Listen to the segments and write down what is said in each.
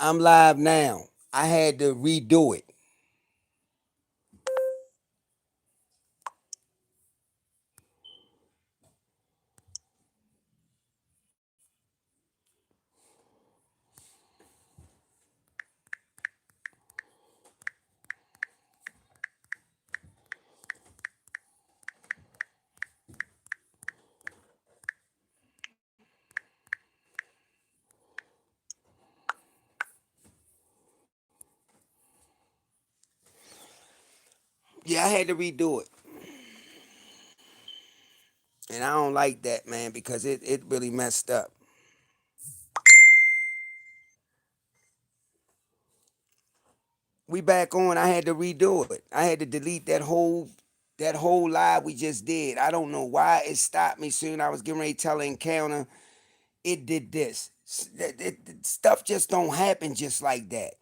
I'm live now. I had to redo it. Yeah, I had to redo it. And I don't like that, man, because it really messed up. We back on. I had to redo it. I had to delete that whole live we just did. I don't know why it stopped me soon. I was getting ready to tell an encounter. It did this. Stuff just don't happen just like that.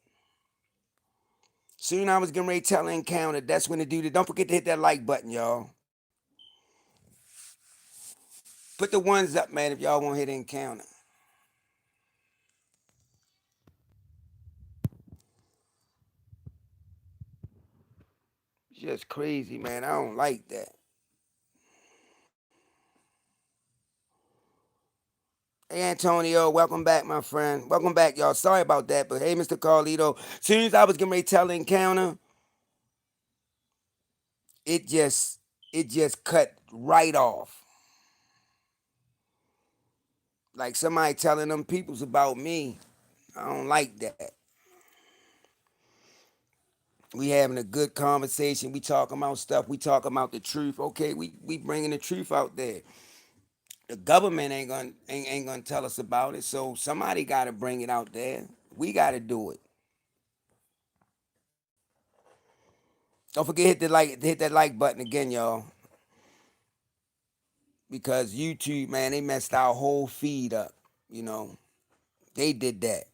Soon I was getting ready to tell an encounter. That's when it do that. Don't forget to hit that like button, y'all. Put the ones up, man, if y'all want to hit encounter. Just crazy, man. I don't like that. Hey Antonio, welcome back, my friend. Welcome back, y'all. Sorry about that, but hey, Mr. Carlito. Soon as I was getting ready to tell the encounter, it just it just cut right off. Like somebody telling them peoples about me. I don't like that. We having a good conversation. We talking about stuff. We talking about the truth. Okay, we bringing the truth out there. The government ain't gonna tell us about it. So somebody got to bring it out there. We got to do it. Don't forget hit that like button again, y'all. Because YouTube, man, they messed our whole feed up. You know, they did that.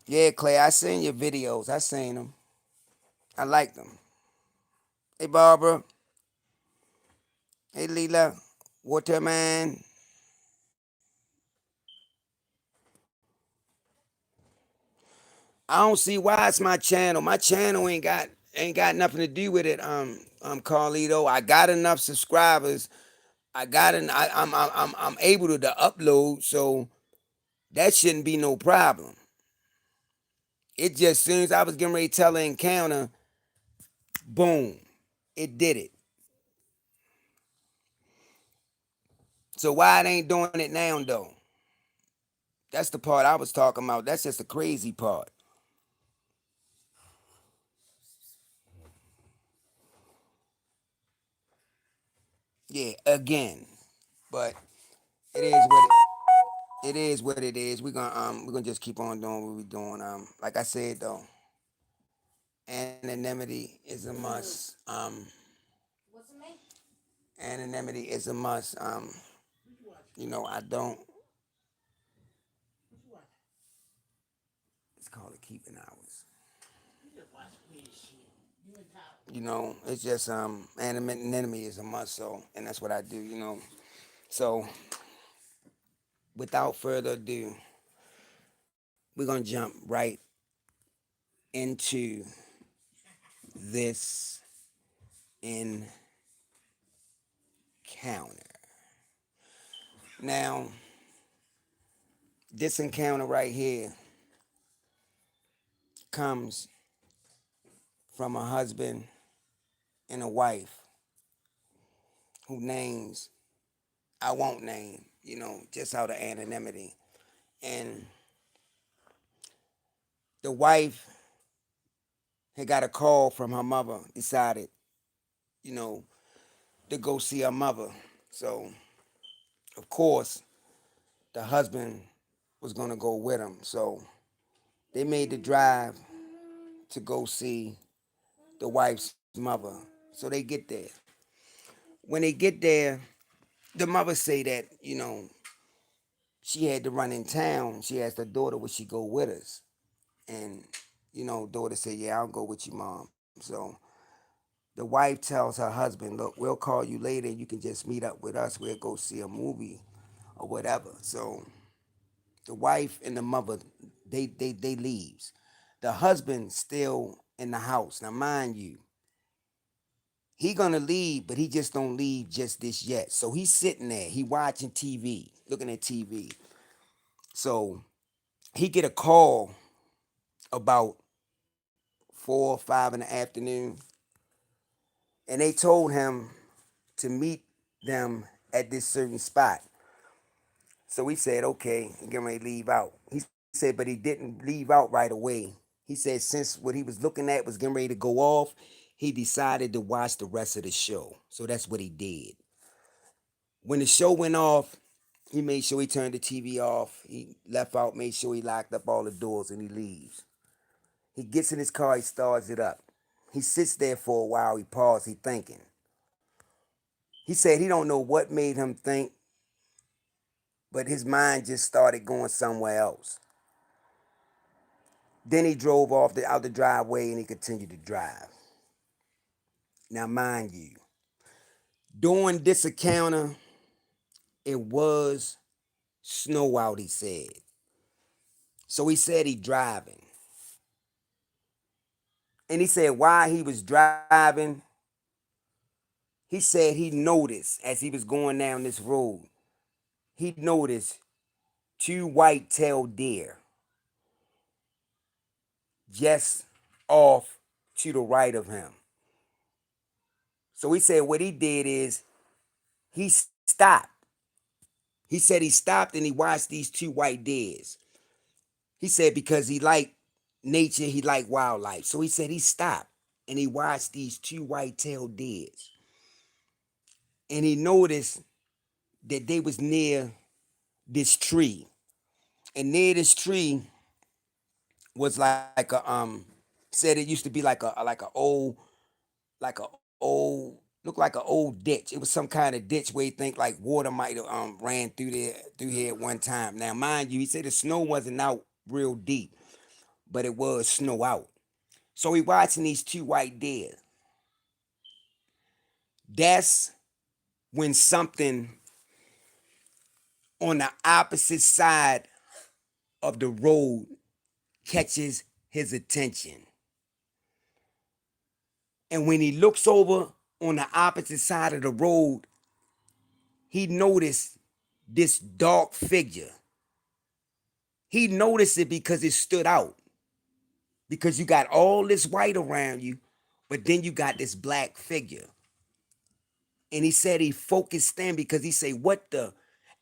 Yeah, Clay, I seen your videos. I seen them. I like them. Hey, Barbara. Hey, Leela. Waterman. I don't see why it's my channel. My channel ain't got nothing to do with it. Carlito. I got enough subscribers. I'm able to upload, so that shouldn't be no problem. It just soon as I was getting ready to tell the encounter, boom, it did it. So why it ain't doing it now though? That's the part I was talking about. That's just the crazy part. Yeah, again. But it is what it is what it is. We're gonna just keep on doing what we're doing. Like I said though, anonymity is a must. Anonymity is a must. I don't. It's called a keeping hours. It's just anonymity is a must. So, and that's what I do. So without further ado, we're gonna jump right into this encounter. Now, this encounter right here comes from a husband and a wife who names I won't name, just out of anonymity. And the wife had got a call from her mother, decided, you know, to go see her mother. So, of course, the husband was going to go with him. So, they made the drive to go see the wife's mother. So they get there. When they get there, the mother say that, she had to run in town. She asked her daughter, would she go with us? And, daughter said, yeah, I'll go with you, mom. So The wife tells her husband, look, we'll call you later. You can just meet up with us. We'll go see a movie or whatever. So the wife and the mother, they leaves. The husband still in the house. Now, mind you, he gonna leave, but he just don't leave just this yet. So he's sitting there. He watching TV, looking at TV. So he get a call about 4 or 5 in the afternoon, and they told him to meet them at this certain spot. So he said, okay, and getting ready to leave out. He said, but he didn't leave out right away. He said since what he was looking at was getting ready to go off, he decided to watch the rest of the show. So that's what he did. When the show went off, he made sure he turned the TV off. He left out, made sure he locked up all the doors, and he leaves. He gets in his car, he starts it up. He sits there for a while, he pauses, he thinking. He said he don't know what made him think, but his mind just started going somewhere else. Then he drove off out the driveway and he continued to drive. Now, mind you, during this encounter, it was snow out, he said. So he said he driving. And he said while he was driving, he said he noticed as he was going down this road, he noticed two white-tailed deer just off to the right of him. So he said what he did is he stopped. He said he stopped and he watched these two white deers. He said because he liked nature, he liked wildlife. So he said he stopped and he watched these two white-tailed deers. And he noticed that they was near this tree. And near this tree was like said it used to be like a old looked like an old ditch. It was some kind of ditch where you think like water might have ran through here at one time. Now mind you, he said the snow wasn't out real deep, but it was snow out. So he watching these two white deer. That's when something on the opposite side of the road catches his attention. And when he looks over on the opposite side of the road, he noticed this dark figure. He noticed it because it stood out. Because you got all this white around you, but then you got this black figure. And he said he focused in because he said, what the?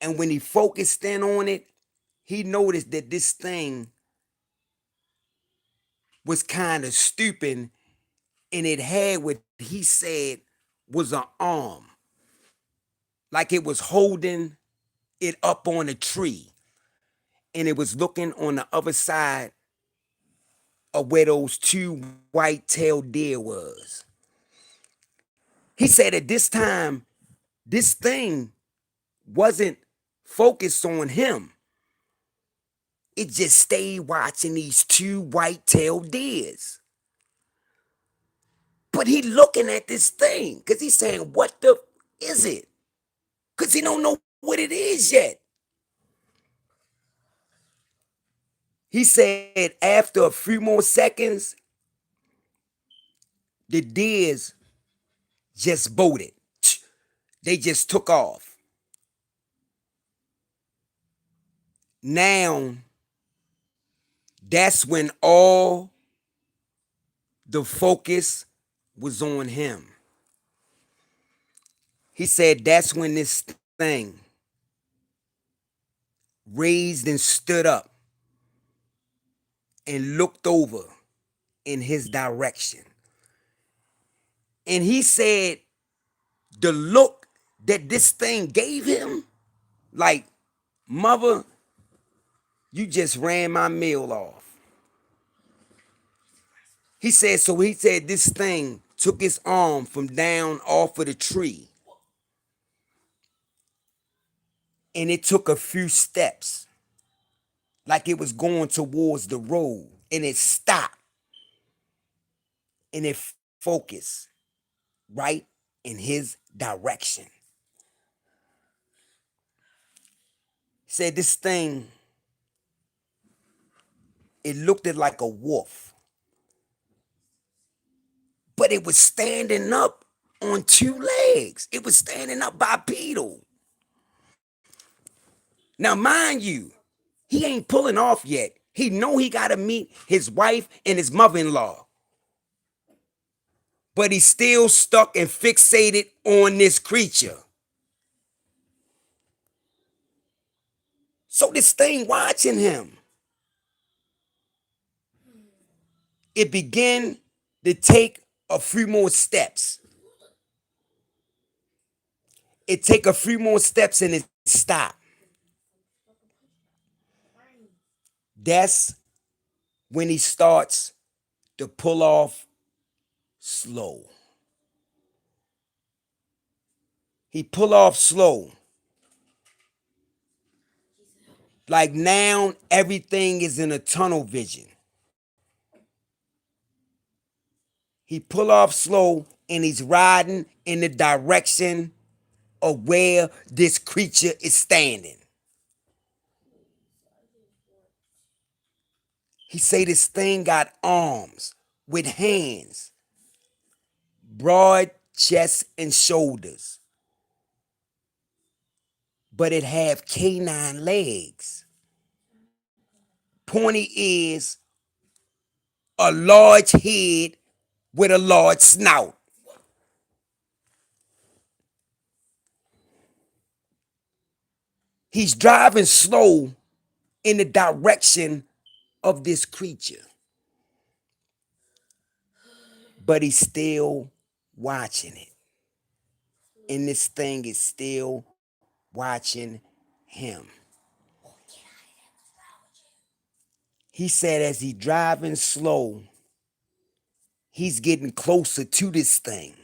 And when he focused in on it, he noticed that this thing was kind of stooping and it had what he said was an arm. Like it was holding it up on a tree. And it was looking on the other side of where those two white-tailed deer was. He said at this time, this thing wasn't focused on him. It just stayed watching these two white-tailed deers. But he looking at this thing because he's saying, what the is it? Because he don't know what it is yet. He said after a few more seconds, the deers just bolted. They just took off. Now, that's when all the focus was on him. He said that's when this thing raised and stood up and looked over in his direction. And he said the look that this thing gave him, like, mother, you just ran my meal off. He said this thing took his arm from down off of the tree and it took a few steps like it was going towards the road and it stopped and it focused right in his direction. Said this thing, it looked like a wolf, but it was standing up on two legs. It was standing up bipedal. Now, mind you, he ain't pulling off yet. He know he got to meet his wife and his mother-in-law, but he's still stuck and fixated on this creature. So this thing watching him, it began to take a few more steps. It take a few more steps and it stop. That's when he starts to pull off slow. He pull off slow. Like now everything is in a tunnel vision. He pull off slow and he's riding in the direction of where this creature is standing. He say this thing got arms with hands, broad chest and shoulders, but it have canine legs, pointy ears, a large head with a large snout. He's driving slow in the direction of this creature, but he's still watching it. And this thing is still watching him. He said as he driving slow, he's getting closer to this thing.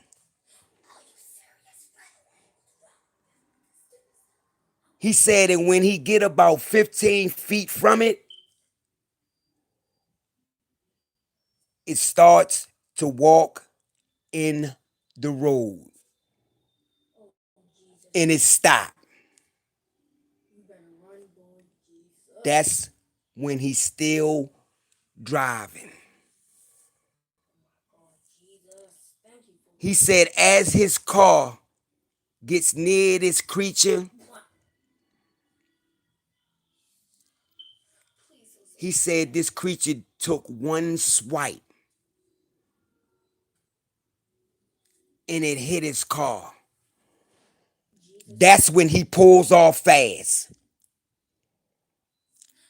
He said that when he get about 15 feet from it, it starts to walk in the road. And it stopped. That's when he's still driving. He said as his car gets near this creature, he said this creature took one swipe and it hit his car. That's when he pulls off fast.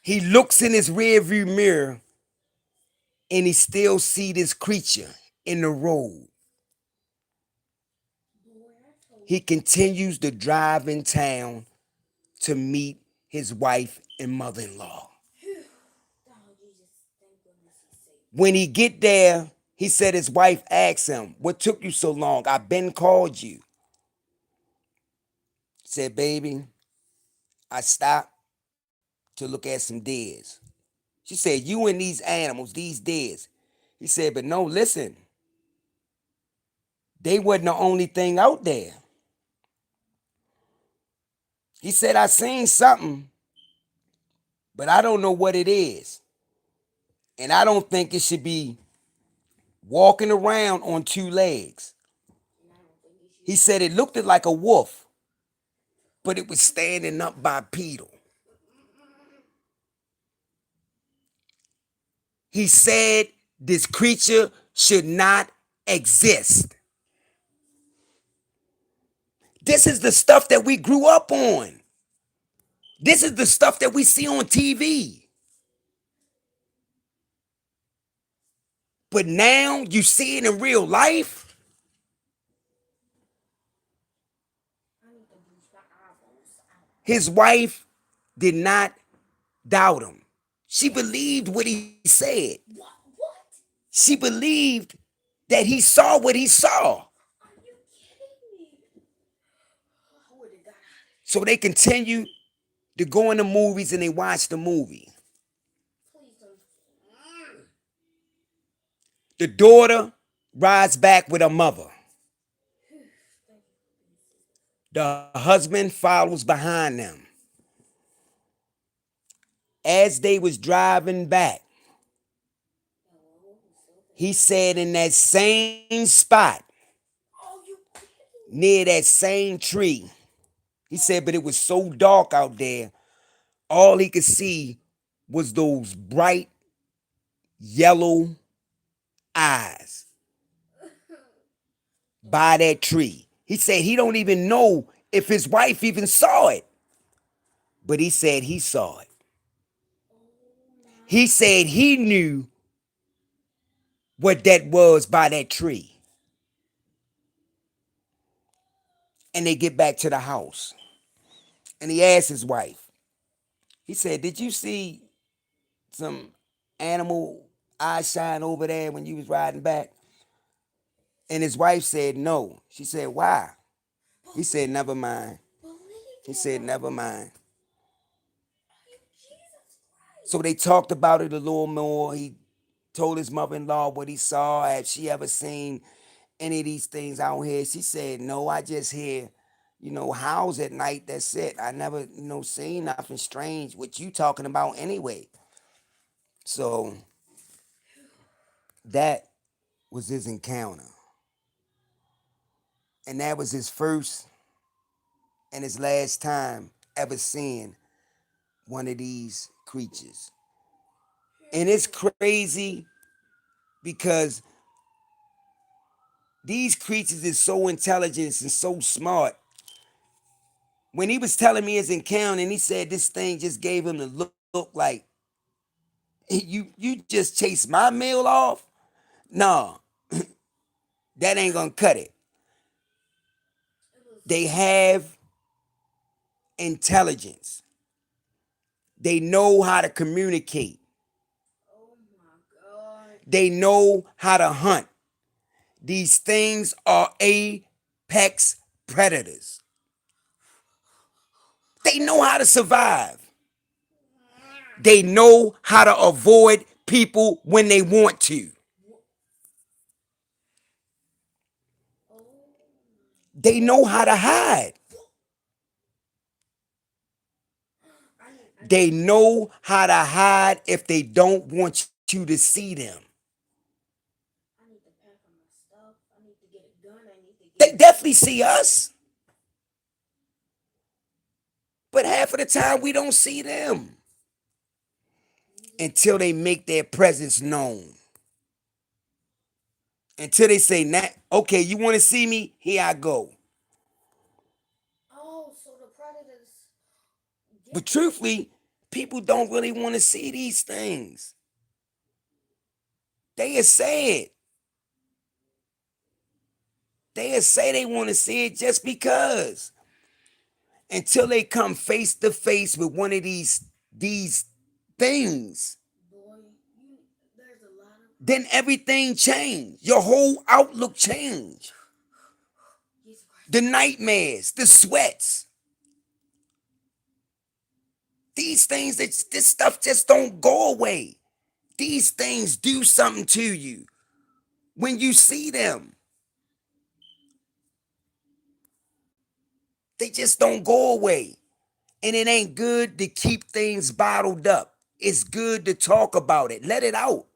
He looks in his rearview mirror and he still see this creature in the road. He continues to drive in town to meet his wife and mother-in-law. When he get there, he said his wife asked him, "What took you so long? I've been called you." He said, "Baby, I stopped to look at some deers." She said, "You and these animals, these deers." He said, "But no, listen. They wasn't the only thing out there." He said, "I seen something, but I don't know what it is. And I don't think it should be walking around on two legs." He said it looked like a wolf, but it was standing up bipedal. He said this creature should not exist. This is the stuff that we grew up on. This is the stuff that we see on TV. But now you see it in real life. His wife did not doubt him. She believed what he said. She believed that he saw what he saw. So they continue to go in the movies and they watch the movie. The daughter rides back with her mother. The husband follows behind them. As they was driving back, he said in that same spot, near that same tree, he said, but it was so dark out there, all he could see was those bright yellow eyes by that tree. He said he don't even know if his wife even saw it, but he said he saw it. He said he knew what that was by that tree. And they get back to the house. And he asked his wife, he said, did you see some animal eye shine over there when you was riding back? And his wife said no. She said, why? He said, never mind. He said, never mind. So they talked about it a little more. He told his mother-in-law what he saw. Had she ever seen any of these things out here? She said, no, I just hear, howls at night. That's it. I never, seen nothing strange. What you talking about anyway? So that was his encounter. And that was his first and his last time ever seeing one of these creatures. And it's crazy because these creatures is so intelligent and so smart. When he was telling me his encounter, and he said this thing just gave him the look like you just chased my meal off. No, that ain't gonna cut it. They have intelligence. They know how to communicate. They know how to hunt. These things are apex predators. They know how to survive. They know how to avoid people when they want to. They know how to hide. They know how to hide if they don't want you to see them. They definitely see us, but half of the time we don't see them until they make their presence known. Until they say, okay, you want to see me? Here I go. But truthfully, people don't really want to see these things. They say it. They say they want to see it just because. Until they come face to face with one of these things, then everything changed. Your whole outlook changed. The nightmares, the sweats, these things, this stuff just don't go away. These things do something to you when you see them. They just don't go away. And it ain't good to keep things bottled up. It's good to talk about it. Let it out.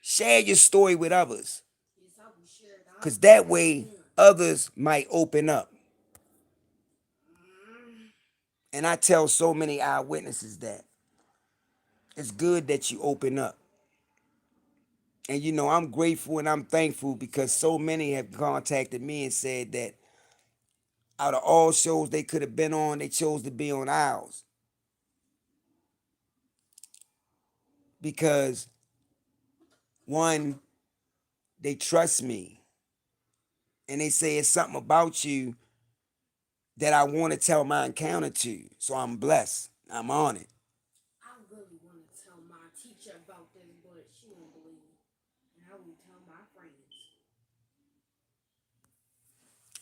Share your story with others. Because that way, others might open up. And I tell so many eyewitnesses that it's good that you open up. And I'm grateful and I'm thankful because so many have contacted me and said that out of all shows they could have been on, they chose to be on ours. Because one, they trust me. And they say it's something about you that I want to tell my encounter to. So I'm blessed. I'm on it.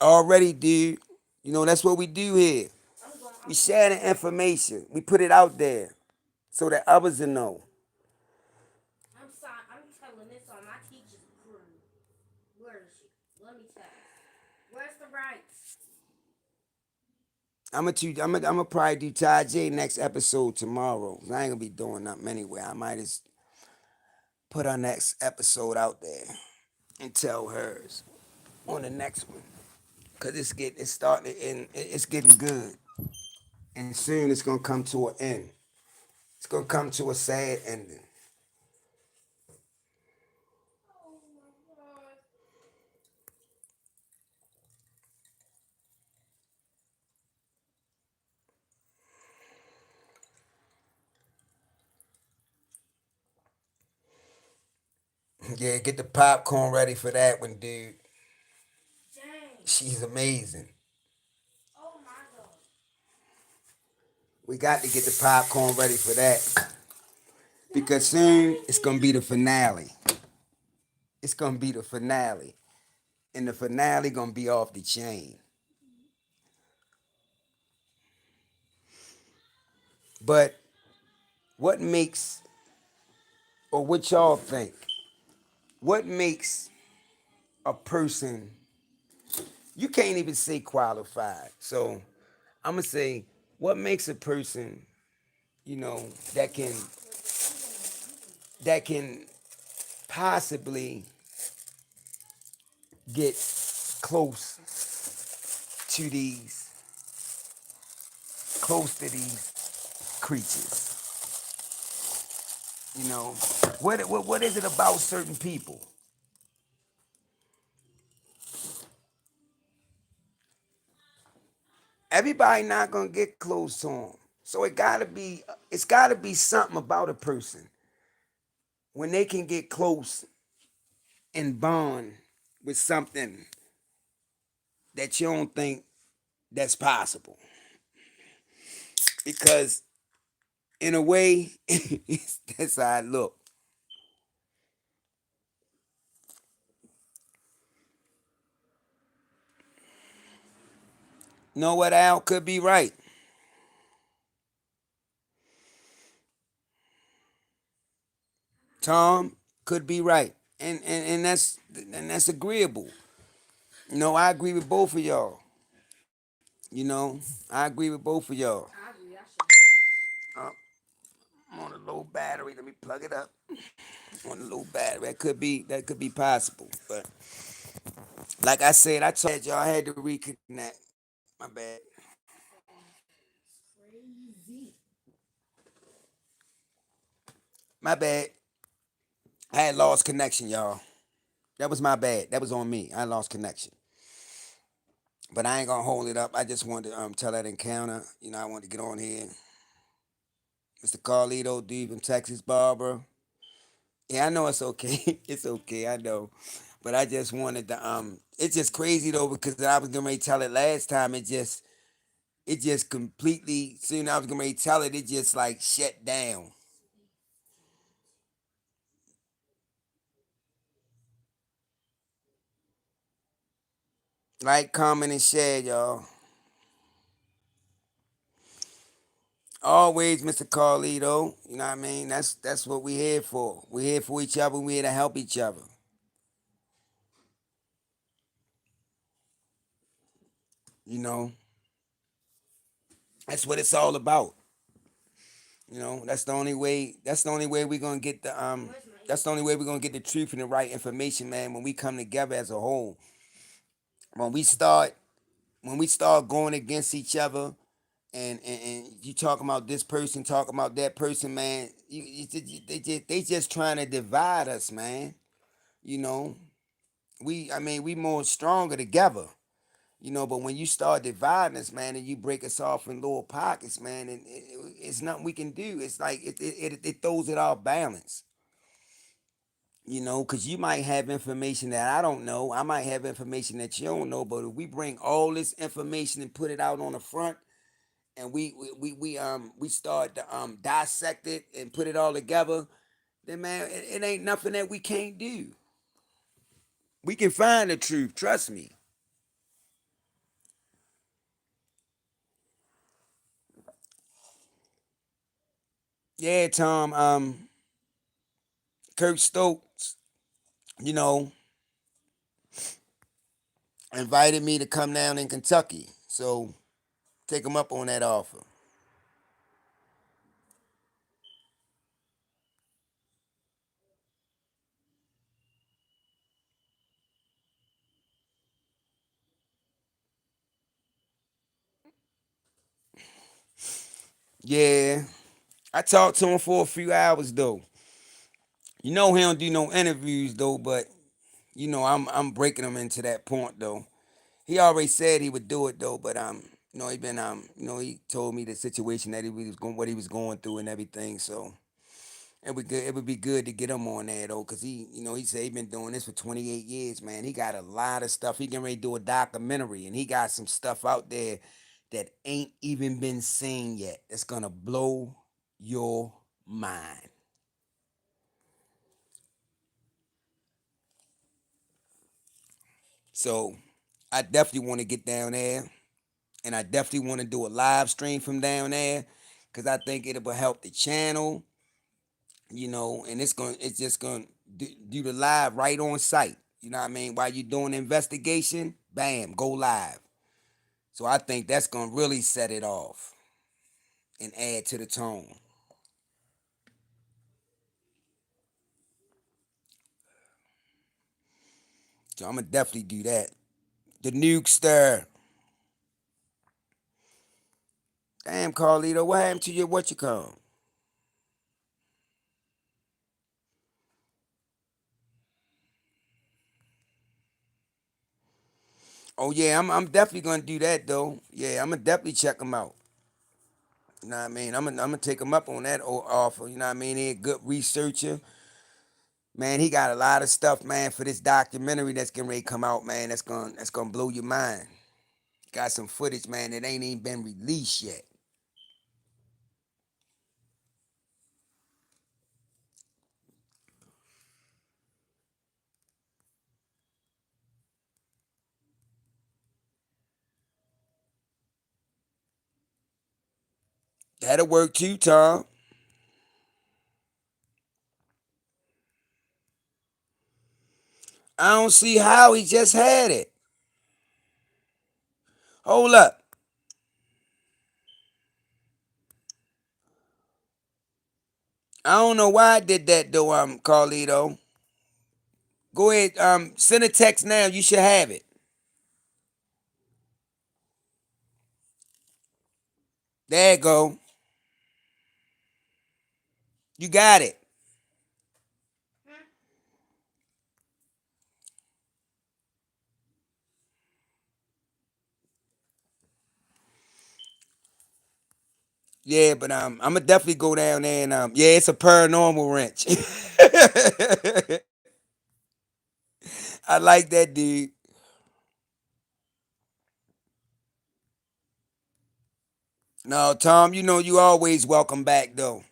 Already, dude. That's what we do here. We share the information. We put it out there so that others will know. I'm gonna probably do Ty J next episode tomorrow. I ain't gonna be doing nothing anyway. I might just put our next episode out there and tell hers on the next one. Cause it's starting and it's getting good. And soon it's gonna come to an end. It's gonna come to a sad ending. Yeah, get the popcorn ready for that one, dude. She's amazing. We got to get the popcorn ready for that. Because soon it's gonna be the finale. It's gonna be the finale. And the finale gonna be off the chain. But what makes or what y'all think? What makes a person you can't even say qualified. So I'm gonna say what makes a person, you know, that can possibly get close to these creatures. You know, what is it about certain people? Everybody not gonna get close to them. So it's gotta be something about a person when they can get close and bond with something that you don't think that's possible. Because in a way, that's how I look. You know what, Al could be right. Tom could be right. And that's agreeable. You know, I agree with both of y'all. You know, I agree with both of y'all. Uh, I'm on a low battery. Let me plug it up. On a low battery. That could be possible. But like I said, I told y'all I had to reconnect. My bad. My bad. I had lost connection, y'all. That was my bad. That was on me. I lost connection. But I ain't gonna hold it up. I just wanted to tell that encounter. You know, I wanted to get on here. Mr. Carlito, dude from Texas, Barbara. Yeah, I know it's okay. It's okay. I know. But I just wanted to. It's just crazy though because I was gonna tell it last time. It just completely. Soon I was gonna tell it. It just like shut down. Like, comment, and share, y'all. Always, Mr. Carlito. You know what I mean? That's what we here for. We here for each other. We here to help each other. You know, that's what it's all about. You know, that's the only way. That's the only way we're gonna get the. That's the only way we're gonna get the truth and the right information, man. When we come together as a whole, when we start, when we start going against each other, and you talking about this person, talking about that person, man. They just trying to divide us, man. You know, we more stronger together. You know, but when you start dividing us, man, and you break us off in little pockets, man, and it's nothing we can do. It's like it throws it off balance. You know, because you might have information that I don't know. I might have information that you don't know. But if we bring all this information and put it out on the front, and we start to dissect it and put it all together, then man, it ain't nothing that we can't do. We can find the truth. Trust me. Yeah, Tom. Kirk Stokes, you know, invited me to come down in Kentucky. So Take them up on that offer. Yeah, I talked to him for a few hours though. You know he don't do no interviews though, but I'm breaking him into that point though. He already said he would do it though, but he been he told me the situation that he was going, what he was going through and everything. So it would be good to get him on there though, cause he said he been doing this for 28 years, man. He got a lot of stuff. He getting ready to do a documentary, and he got some stuff out there that ain't even been seen yet. It's gonna blow your mind. So I definitely want to get down there, and I definitely want to do a live stream from down there, cause I think it will help the channel, and it's just gonna do the live right on site. You know what I mean? While you're doing the investigation, bam, go live. So I think that's gonna really set it off and add to the tone. So I'm gonna definitely do that. The nuke stir. Damn, Carlito, what happened to your what you call? Oh yeah, I'm definitely gonna do that though. Yeah, I'm gonna definitely check them out. You know what I mean? I'm gonna take him up on that offer. You know what I mean? He a good researcher. Man, he got a lot of stuff, man, for this documentary that's getting ready to come out, man. That's gonna blow your mind. Got some footage, man, that ain't even been released yet. That'll work too, Tom. I don't see how he just had it. Hold up. I don't know why I did that though, Carlito. Go ahead, send a text now. You should have it. There you go. You got it. Yeah, but I'm gonna definitely go down there and yeah, it's a paranormal wrench. I like that dude. No, Tom, you always welcome back though.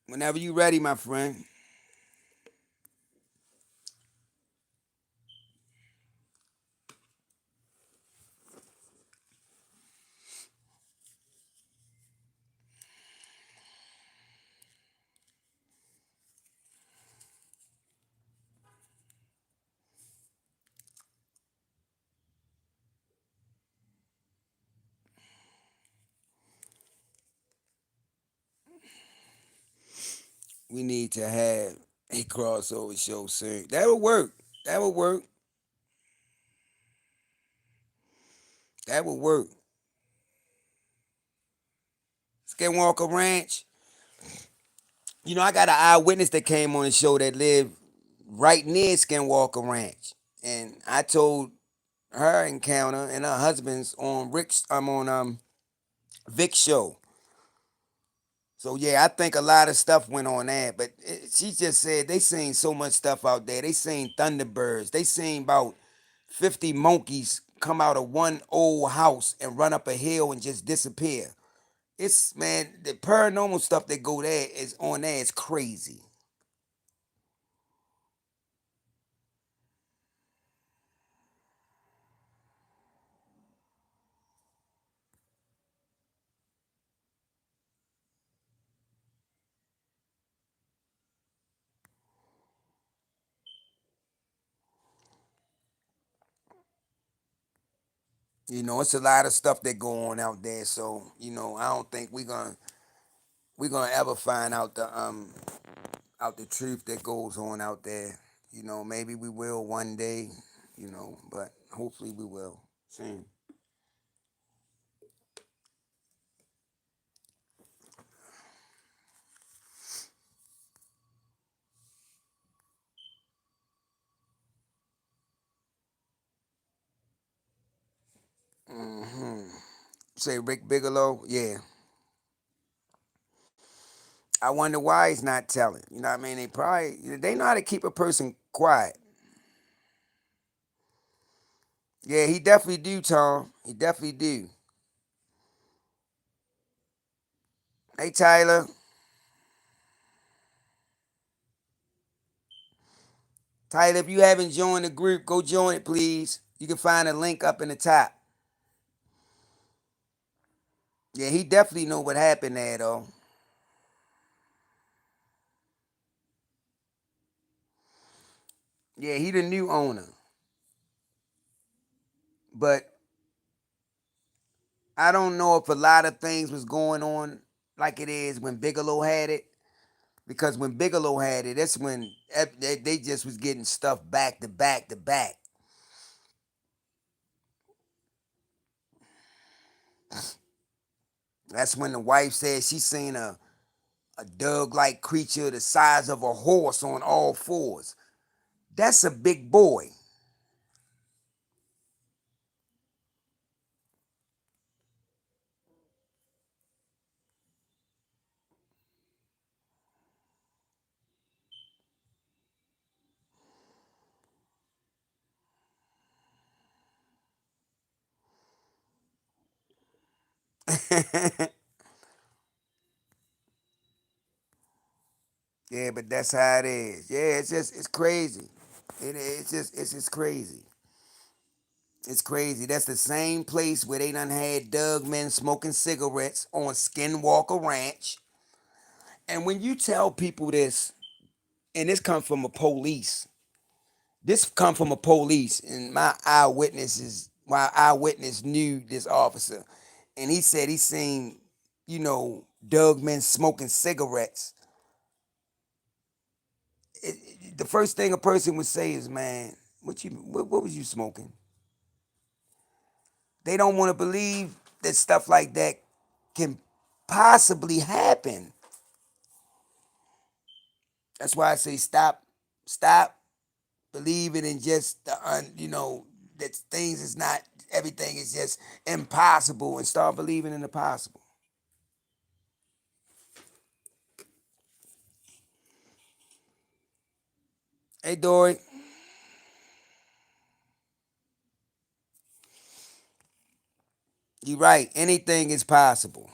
Whenever you ready, my friend. We need to have a crossover show soon. That would work. That would work. That would work. Skinwalker Ranch. I got an eyewitness that came on the show that lived right near Skinwalker Ranch, and I told her encounter and her husband's on Rick's. I'm on Vic's show. So yeah, I think a lot of stuff went on there, but she just said they seen so much stuff out there. They seen thunderbirds. They seen about 50 monkeys come out of one old house and run up a hill and just disappear. It's man, the paranormal stuff that go there is on there is crazy. It's a lot of stuff that go on out there. So, I don't think we're gonna ever find out the truth that goes on out there. Maybe we will one day, but hopefully we will soon. hmm Say Rick Bigelow, yeah. I wonder why he's not telling. You know what I mean? They know how to keep a person quiet. Yeah, he definitely do, Tom. He definitely do. Hey, Tyler. Tyler, if you haven't joined the group, go join it, please. You can find a link up in the top. Yeah, he definitely know what happened there, though. Yeah, he the new owner. But I don't know if a lot of things was going on like it is when Bigelow had it. Because when Bigelow had it, that's when they just was getting stuff back to back to back. That's when the wife said she seen a dog-like creature the size of a horse on all fours. That's a big boy. Yeah, but that's how it is. Yeah, it's crazy. It's just crazy. It's crazy. That's the same place where they done had Doug men smoking cigarettes on Skinwalker Ranch. And when you tell people this, and this come from a police, this come from a police, and my eyewitness knew this officer, and he said he seen, Doug men smoking cigarettes. The first thing a person would say is, "Man, what was you smoking?" They don't want to believe that stuff like that can possibly happen. That's why I say stop believing in just that things is not everything is just impossible, and start believing in the possible. Hey, Dory, you're right. Anything is possible.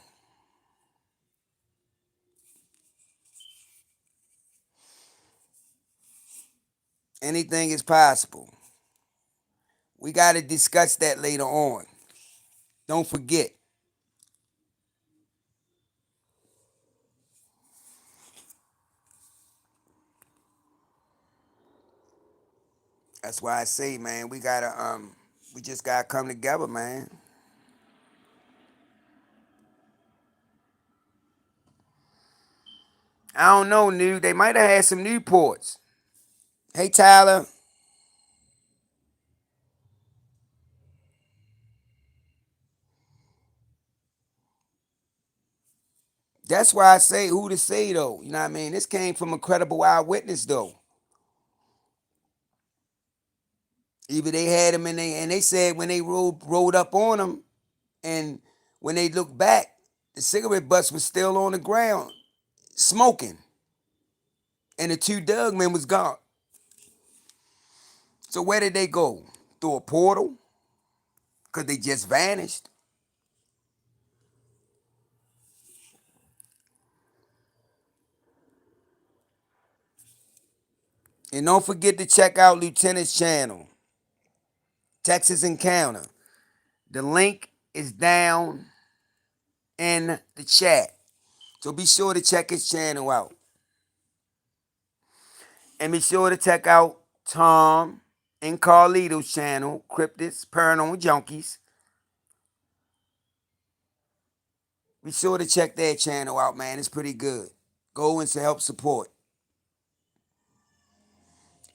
Anything is possible. We got to discuss that later on. Don't forget. That's why I say, man, we just gotta come together, man. I don't know, new. They might have had some Newports. Hey, Tyler. That's why I say who to say though. You know what I mean? This came from a credible eyewitness though. Either they had him and they said when they rolled up on him, and when they looked back, the cigarette butts was still on the ground smoking, and the two Doug men was gone. So where did they go? Through a portal? Cause they just vanished. And don't forget to check out Lieutenant's channel, Texas Encounter. The link is down in the chat. So be sure to check his channel out. And be sure to check out Tom and Carlito's channel, Cryptids Paranormal Junkies. Be sure to check their channel out, man. It's pretty good. Go and to help support.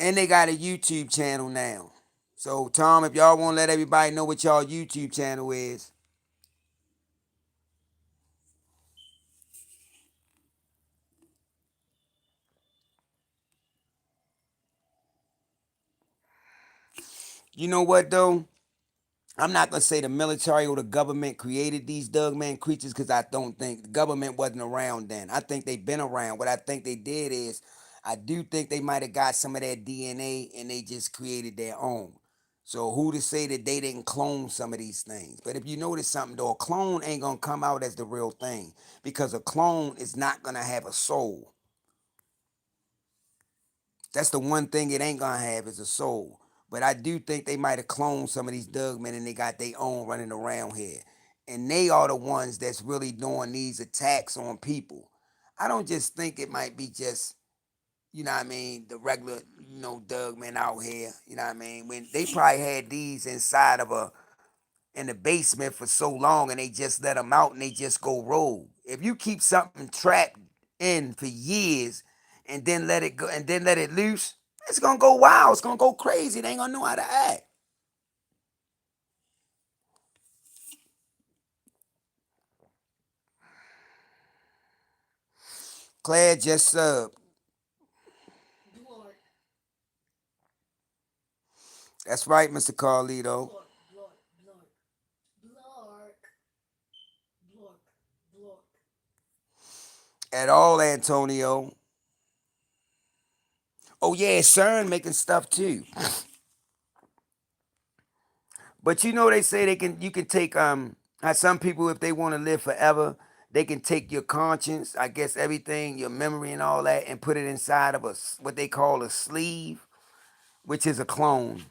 And they got a YouTube channel now. So, Tom, if y'all want to let everybody know what y'all YouTube channel is, you know what, though? I'm not gonna say the military or the government created these dogman creatures because I don't think the government wasn't around then. I think they've been around. What I think they did is, I do think they might have got some of that DNA and they just created their own. So who to say that they didn't clone some of these things? But if you notice something though, a clone ain't gonna come out as the real thing because a clone is not gonna have a soul. That's the one thing it ain't gonna have is a soul. But I do think they might have cloned some of these Dugmen and they got their own running around here. And they are the ones that's really doing these attacks on people. I don't just think it might be just, you know what I mean, the regular, Dugmen out here. You know what I mean? When they probably had these inside of a in the basement for so long and they just let them out and they just go rogue. If you keep something trapped in for years and then let it go and then let it loose, it's gonna go wild. It's gonna go crazy. They ain't gonna know how to act. Claire just subbed. That's right, Mr. Carlito. At all, Antonio. Oh yeah, CERN making stuff too. But they say you can take how some people if they want to live forever, they can take your conscience, I guess everything, your memory and all that, and put it inside of what they call a sleeve, which is a clone.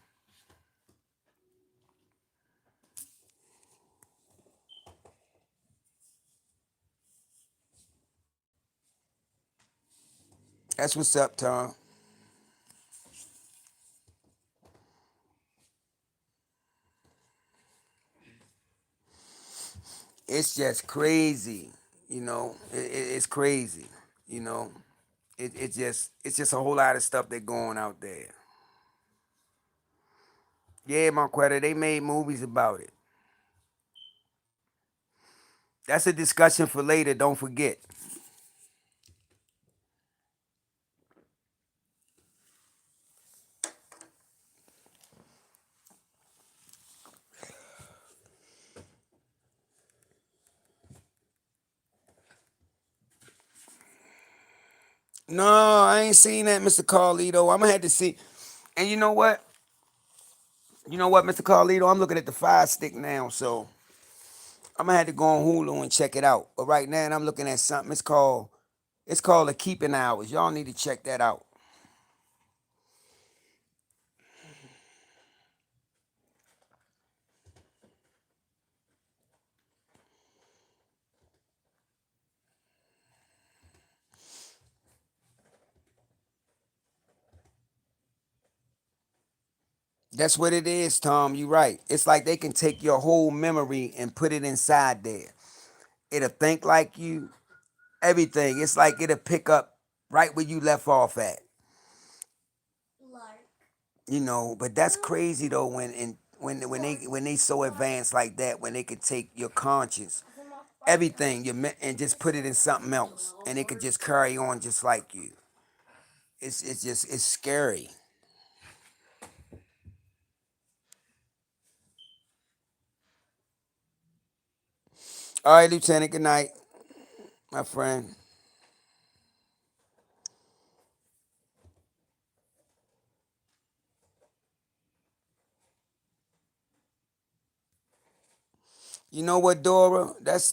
That's what's up, Tom. It's just crazy, it's crazy, you know. It's just a whole lot of stuff that going out there. Yeah, Marquetta, they made movies about it. That's a discussion for later. Don't forget. No, I ain't seen that, Mr. Carlito. I'm gonna have to see. And you know what? Mr. Carlito? I'm looking at the Fire Stick now, so I'm gonna have to go on Hulu and check it out. But right now, I'm looking at something. It's called The Keeping Hours. Y'all need to check that out. That's what it is, Tom. You right. It's like they can take your whole memory and put it inside there. It'll think like you. Everything. It's like it'll pick up right where you left off at. But that's crazy though when they so advanced like that, when they could take your conscience, everything and just put it in something else, and it could just carry on just like you. It's scary. All right, Lieutenant. Good night, my friend. You know what, Dora? That's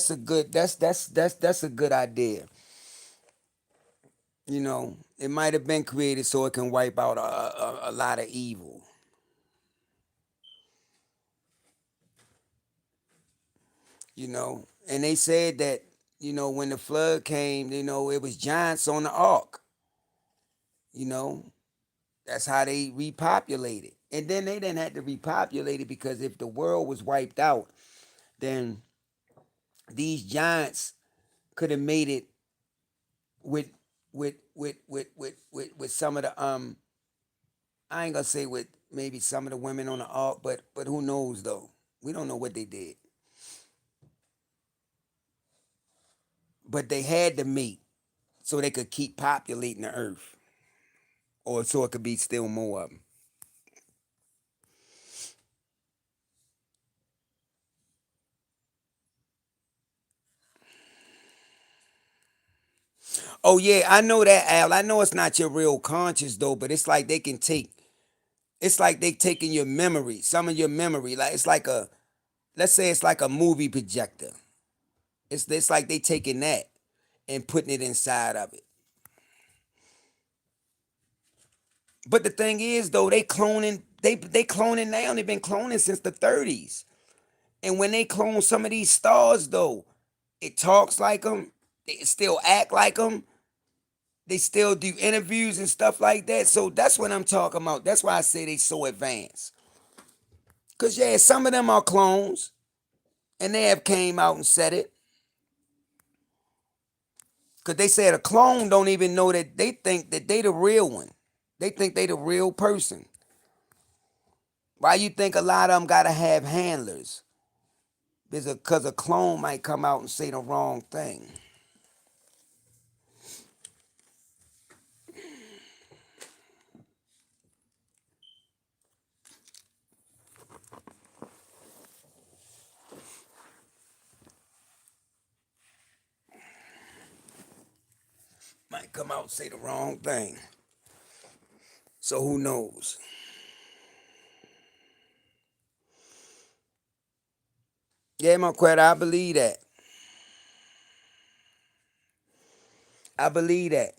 a good that's a good idea. It might have been created so it can wipe out a lot of evil. And they said that when the flood came, it was giants on the ark. You know, that's how they repopulated. And then they didn't have to repopulate it because if the world was wiped out, then these giants could have made it with with some of the I ain't gonna say with maybe some of the women on the ark, but who knows though? We don't know what they did. But they had to mate so they could keep populating the earth, or so it could be still more of them. Oh yeah, I know that, Al. I know it's not your real conscious though, but it's like they can take. It's like they taking your memory, some of your memory. Like it's like a, let's say it's like a movie projector. It's like they taking that and putting it inside of it. But the thing is though, they cloning. They cloning now. They've been cloning since the 30s. And when they clone some of these stars though, it talks like them. They still act like them. They still do interviews and stuff like that. So that's what I'm talking about. That's why I say they so advanced. Cause yeah, some of them are clones, and they have came out and said it. Cause they said a clone don't even know that they think that they the real one. They think they the real person. Why you think a lot of them gotta have handlers? Because a clone might come out and say the wrong thing. Might come out and say the wrong thing. So who knows? Yeah, my credit, I believe that. I believe that.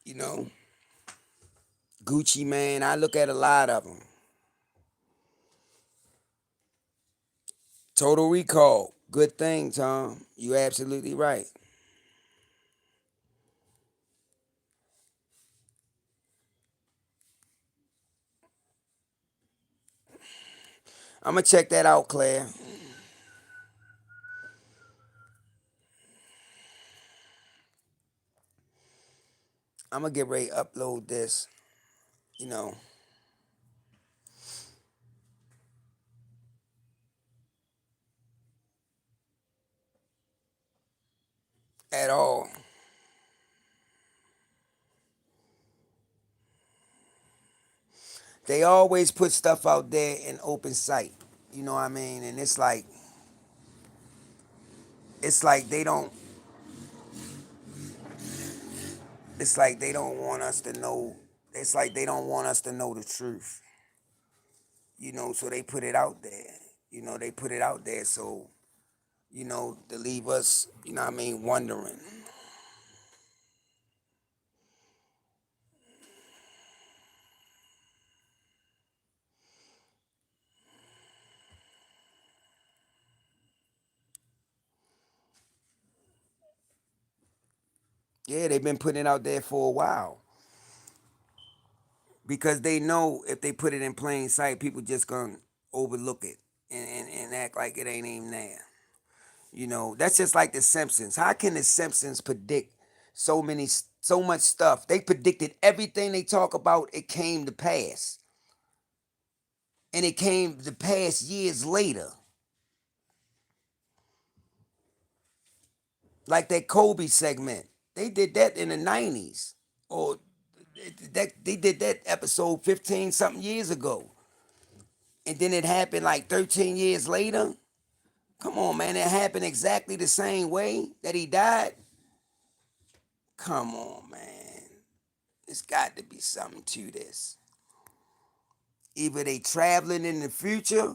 You know, Gucci man, I look at a lot of them. Total Recall, good thing, Tom. You absolutely right. I'm gonna check that out, Claire. I'm gonna get ready to upload this. You know, at all. They always put stuff out there in open sight. You know what I mean? And it's like they don't. It's like they don't want us to know. It's like they don't want us to know the truth. So they put it out there. They put it out there so to leave us. What I mean, wondering. Yeah, they've been putting it out there for a while because they know if they put it in plain sight, people just gonna overlook it and act like it ain't even there. That's just like the Simpsons. How can the Simpsons predict so much stuff? They predicted everything they talk about. It came to pass, and it came to pass years later. Like that Kobe segment, they did that in the '90s, or that they did that episode 15 something years ago, and then it happened like 13 years later. Come on, man, it happened exactly the same way that he died. Come on, man. It's got to be something to this. Either they traveling in the future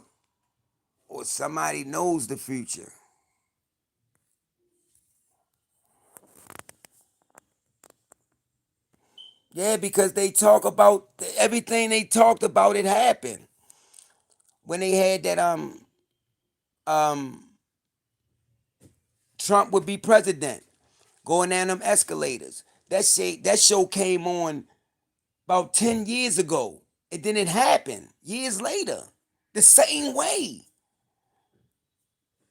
or somebody knows the future. Yeah, because they talk about everything they talked about it happened. When they had that um Trump would be president, going down them escalators. That show came on about 10 years ago. And then it happened years later. The same way.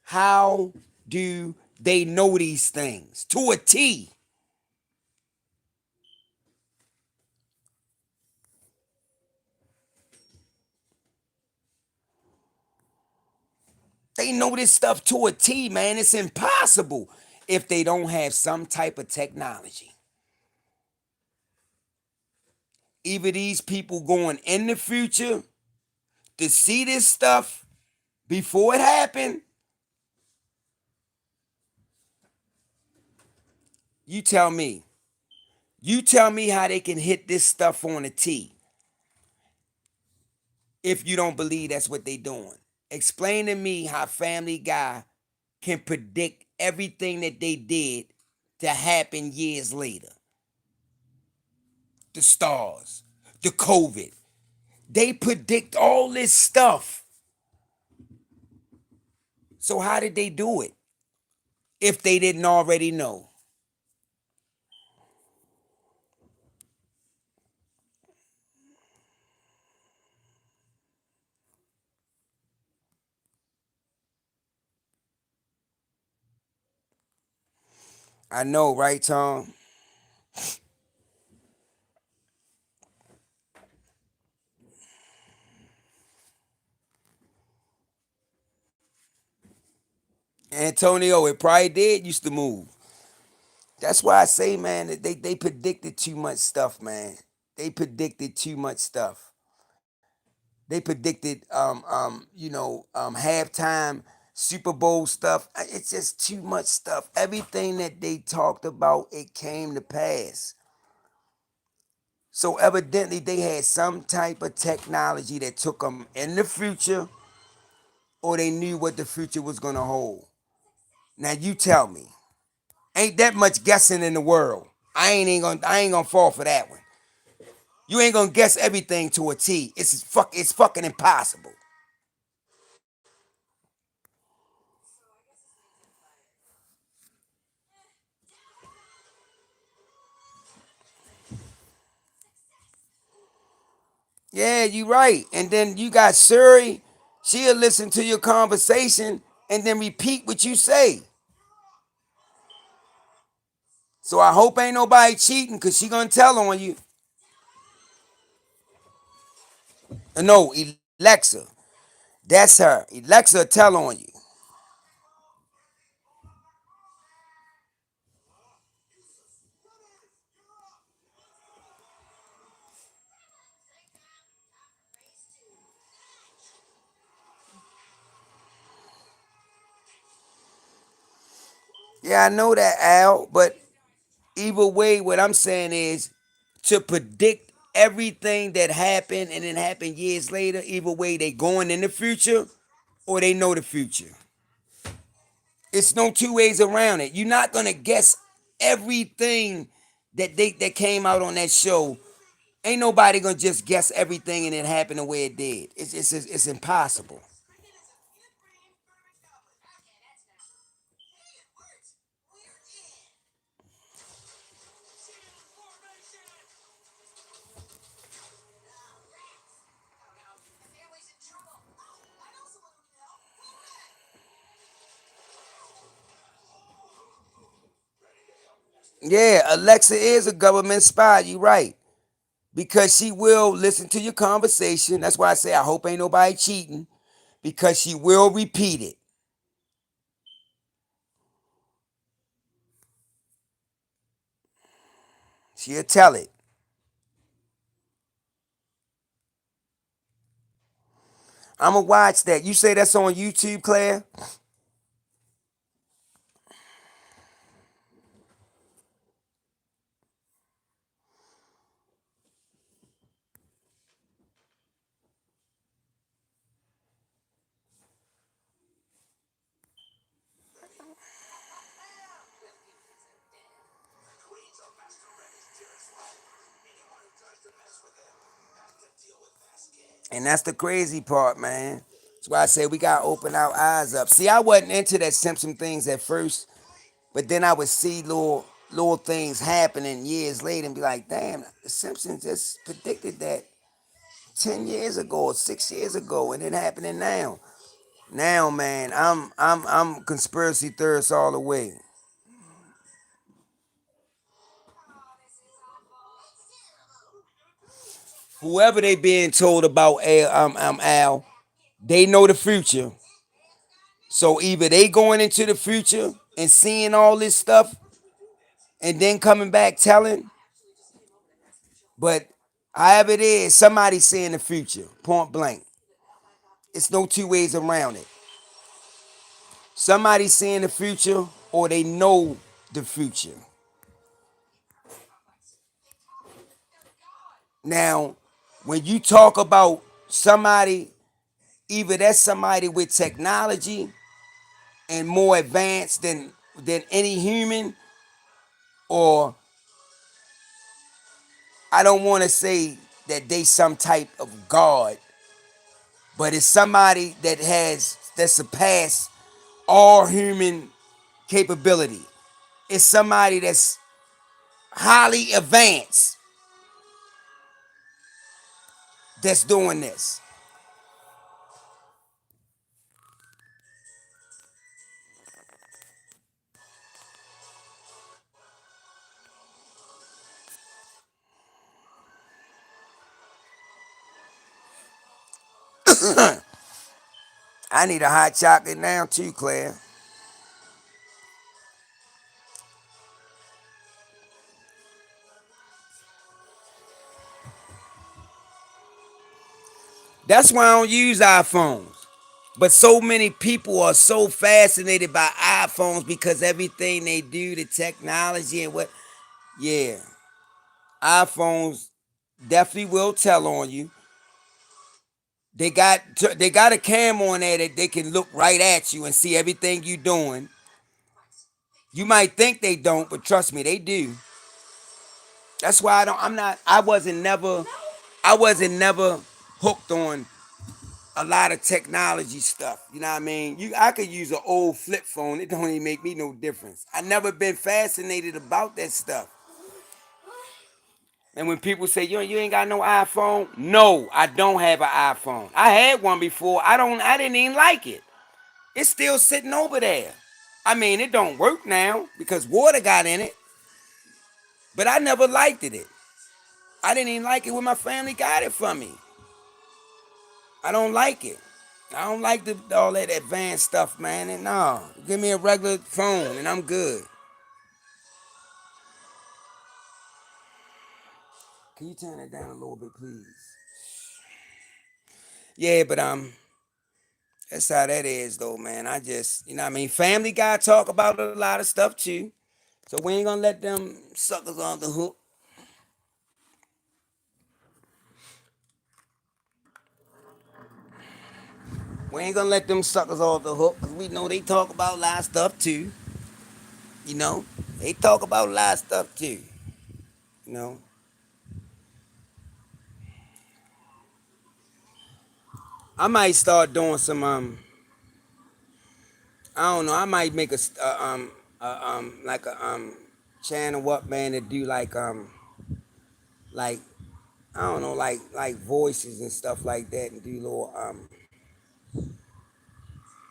How do They know these things to a T. They know this stuff to a T, man. It's impossible if they don't have some type of technology. Either these people going in the future to see this stuff before it happened. You tell me. You tell me how they can hit this stuff on a T if you don't believe that's what they doing. Explain to me how Family Guy can predict everything that they did to happen years later. The stars, the COVID. They predict all this stuff. So how did they do it if they didn't already know? I know, right, Tom? Antonio, it probably did used to move. That's why I say, man, that they predicted too much stuff, man. They predicted too much stuff. They predicted halftime Super Bowl stuff. It's just too much stuff. Everything that they talked about, it came to pass. So evidently they had some type of technology that took them in the future, or they knew what the future was gonna hold. Now you tell me, ain't that much guessing in the world? I ain't gonna fall for that one. You ain't gonna guess everything to a T. It's fucking impossible. Yeah, you right. And then you got Suri. She'll listen to your conversation and then repeat what you say. So I hope ain't nobody cheating because she gonna tell on you. No, Alexa. That's her. Alexa tell on you. Yeah, I know that, Al, but either way, what I'm saying is to predict everything that happened and it happened years later, either way, they going in the future or they know the future. It's no two ways around it. You're not gonna guess everything that came out on that show. Ain't nobody gonna just guess everything and it happened the way it did. It's impossible. Yeah, Alexa is a government spy. You right, because she will listen to your conversation. That's why I say I hope ain't nobody cheating, because she will repeat it. She'll tell it. I'ma watch that. You say that's on YouTube, Claire? And that's the crazy part, man. That's why I say we gotta open our eyes up. See, I wasn't into that Simpson things at first, but then I would see little things happening years later and be like, damn, the Simpsons just predicted that 10 years ago or 6 years ago, and it happening now. Now, man, I'm conspiracy theorist all the way. Whoever they being told about Al, they know the future. So either they going into the future and seeing all this stuff and then coming back telling, but however it is, somebody seeing the future, point blank. It's no two ways around it. Somebody seeing the future or they know the future. Now, when you talk about somebody, either that's somebody with technology and more advanced than any human, or I don't want to say that they some type of god, but it's somebody that surpassed all human capability. It's somebody that's highly advanced that's doing this. I need a hot chocolate now too, Claire. That's why I don't use iPhones. But so many people are so fascinated by iPhones because everything they do, the technology and what, yeah, iPhones definitely will tell on you. They got a cam on there that they can look right at you and see everything you doing. You might think they don't, but trust me, they do. That's why I don't. I'm not. I wasn't never. I wasn't never hooked on a lot of technology stuff. You know what I mean? I could use an old flip phone. It don't even make me no difference. I never been fascinated about that stuff. And when people say you ain't got no iPhone, no, I don't have an iPhone. I had one before. I didn't even like it. It's still sitting over there. I mean, it don't work now because water got in it, but I never liked it. I didn't even like it when my family got it from me. I don't like it. I don't like all that advanced stuff, man. And no, give me a regular phone and I'm good. Can you turn it down a little bit, please? Yeah, but that's how that is, though, man. I just, you know, what I mean, Family Guy talk about a lot of stuff too, so we ain't gonna let them suckers on the hook. We ain't gonna let them suckers off the hook, cause we know they talk about a lot of stuff too. You know, they talk about a lot of stuff too. You know, I might start doing some I don't know. I might make like a channel up, man, to do like I don't know, like voices and stuff like that, and do little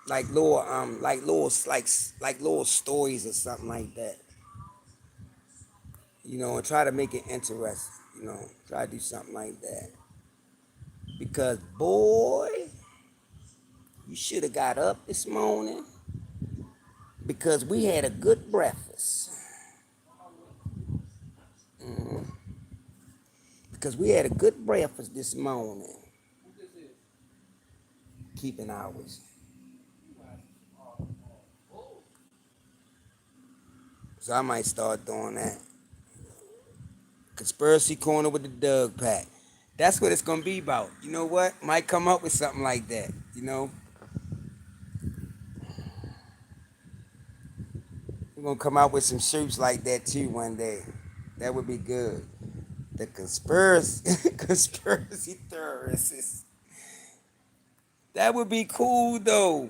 like little stories or something like that. You know, and try to make it interesting. You know, try to do something like that. Because boy, you should have got up this morning because we had a good breakfast. Because we had a good breakfast this morning. Keeping hours. So I might start doing that. Conspiracy corner with the Doug pack. That's what it's gonna be about. You know what? Might come up with something like that. You know, we're gonna come out with some shirts like that too one day. That would be good. The conspiracy conspiracy theorists. That would be cool though.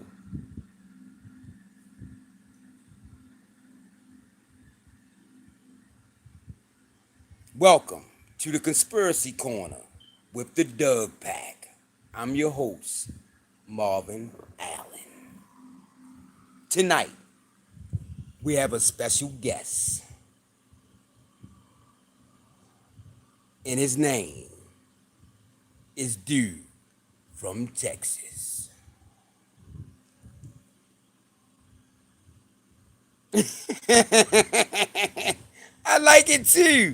Welcome to the conspiracy corner with the Doug pack. I'm your host, Marvin Allen. Tonight, we have a special guest, and his name is Dude from Texas. I like it too.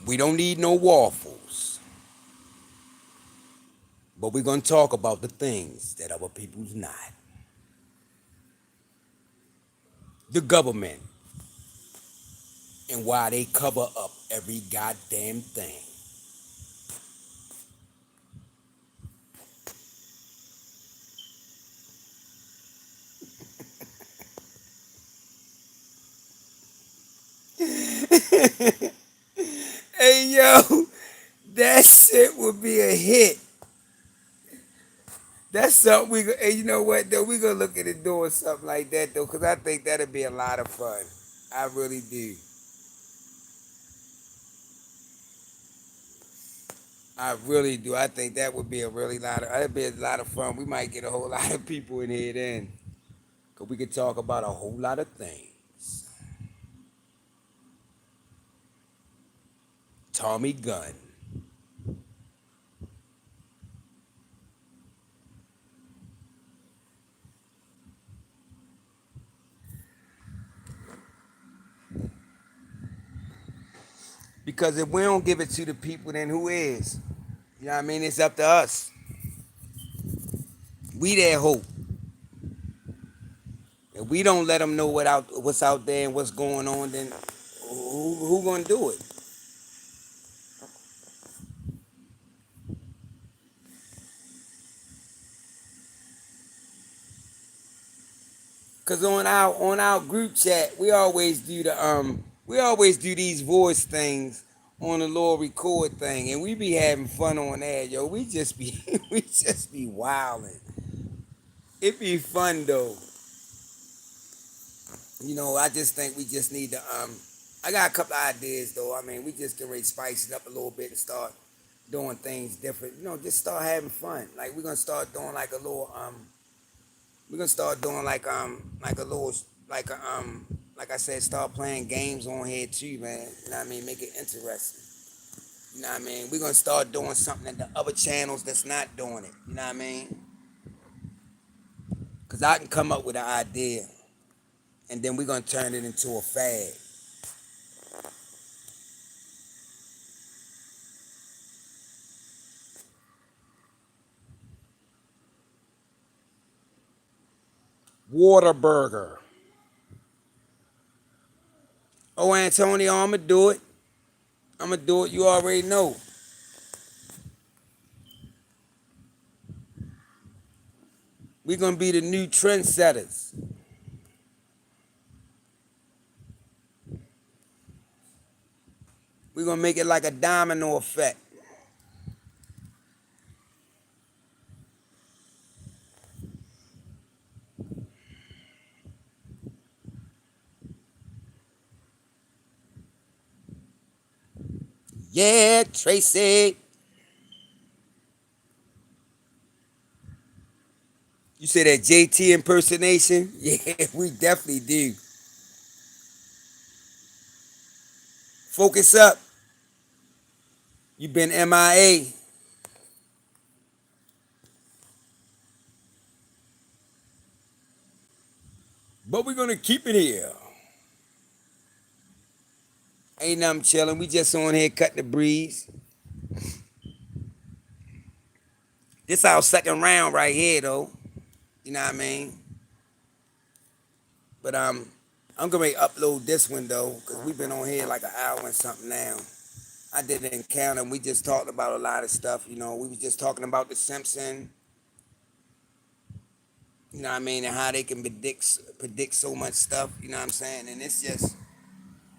We don't need no waffles, but we're going to talk about the things that other people's not. The government and why they cover up every goddamn thing. Hey yo, that shit would be a hit. That's something hey, you know what though? We gonna look at it doing something like that though, cause I think that'd be a lot of fun. I really do. I really do. I think that would be that'd be a lot of fun. We might get a whole lot of people in here then, cause we could talk about a whole lot of things. Tommy Gunn. Because if we don't give it to the people, then who is? You know what I mean? It's up to us. We their hope. If we don't let them know what's out there and what's going on, then who gonna do it? Cause on our group chat, we always do these voice things on the little record thing, and we be having fun on that, yo. We just be we just be wilding. It be fun though. You know, I just think we just need to I got a couple of ideas though. I mean, we just can really spice it up a little bit and start doing things different. You know, just start having fun. Like we're gonna start doing like a little we're gonna start doing like a little like I said, start playing games on here too, man. You know what I mean? Make it interesting. You know what I mean? We're gonna start doing something that the other channels that's not doing it. You know what I mean? Cause I can come up with an idea and then we're gonna turn it into a fad. Waterburger. Oh, Antonio, I'ma do it. I'ma do it. You already know. We're gonna be the new trendsetters. We're gonna make it like a domino effect. Yeah, Tracy. You say that JT impersonation? Yeah, we definitely do. Focus up. You been MIA. But we're gonna keep it here. Ain't nothing chilling. We just on here cutting the breeze. This our second round right here though. You know what I mean? But I'm gonna upload this one though, because we've been on here like an hour and something now. I did an encounter and we just talked about a lot of stuff, you know. We was just talking about the Simpsons, you know what I mean, and how they can predict so much stuff, you know what I'm saying? And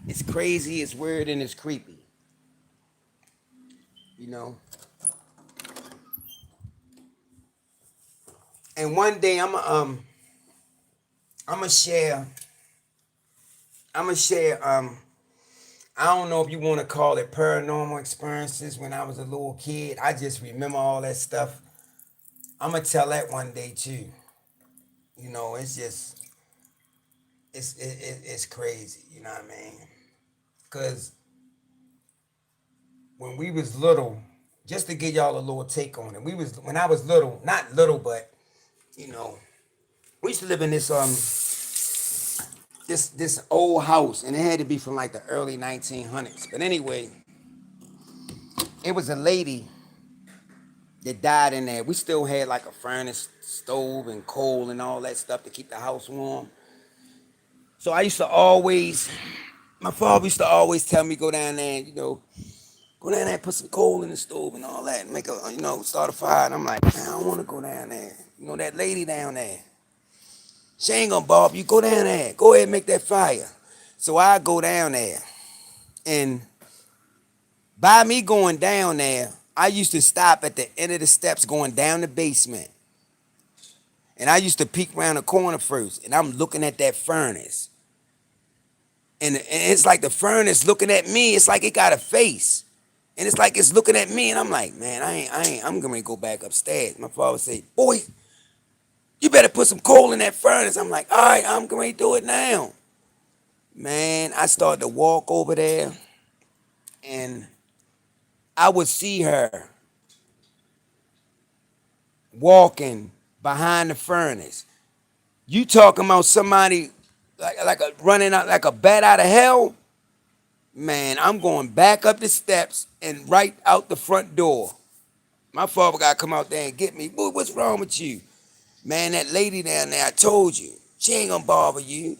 it's crazy, it's weird, and it's creepy, you know. And one day I'm gonna share I don't know if you want to call it paranormal experiences when I was a little kid. I just remember all that stuff. I'm gonna tell that one day too. It's just it's crazy. You know what I mean? Cause when we was little, just to give y'all a little take on it, we was when I was little, not little, but you know, we used to live in this old house, and it had to be from like the early 1900s. But anyway, it was a lady that died in there. We still had like a furnace, stove, and coal and all that stuff to keep the house warm. So I used to always, my father used to always tell me go down there, and, go down there and put some coal in the stove and all that, and make a, start a fire. And I'm like, man, I don't want to go down there. That lady down there, she ain't gonna bother you. Go down there. Go ahead and make that fire. So I go down there, and by me going down there, I used to stop at the end of the steps going down the basement. And I used to peek around the corner first, and I'm looking at that furnace. And it's like the furnace looking at me. It's like it got a face. And it's like it's looking at me, and I'm like, man, I'm gonna go back upstairs. My father said, boy, you better put some coal in that furnace. I'm like, all right, I'm gonna do it now. Man, I started to walk over there, and I would see her walking behind the furnace. You talking about somebody like a running out like a bat out of hell? Man, I'm going back up the steps and right out the front door. My father got to come out there and get me. Boy, what's wrong with you? Man, that lady down there, I told you, she ain't gonna bother you.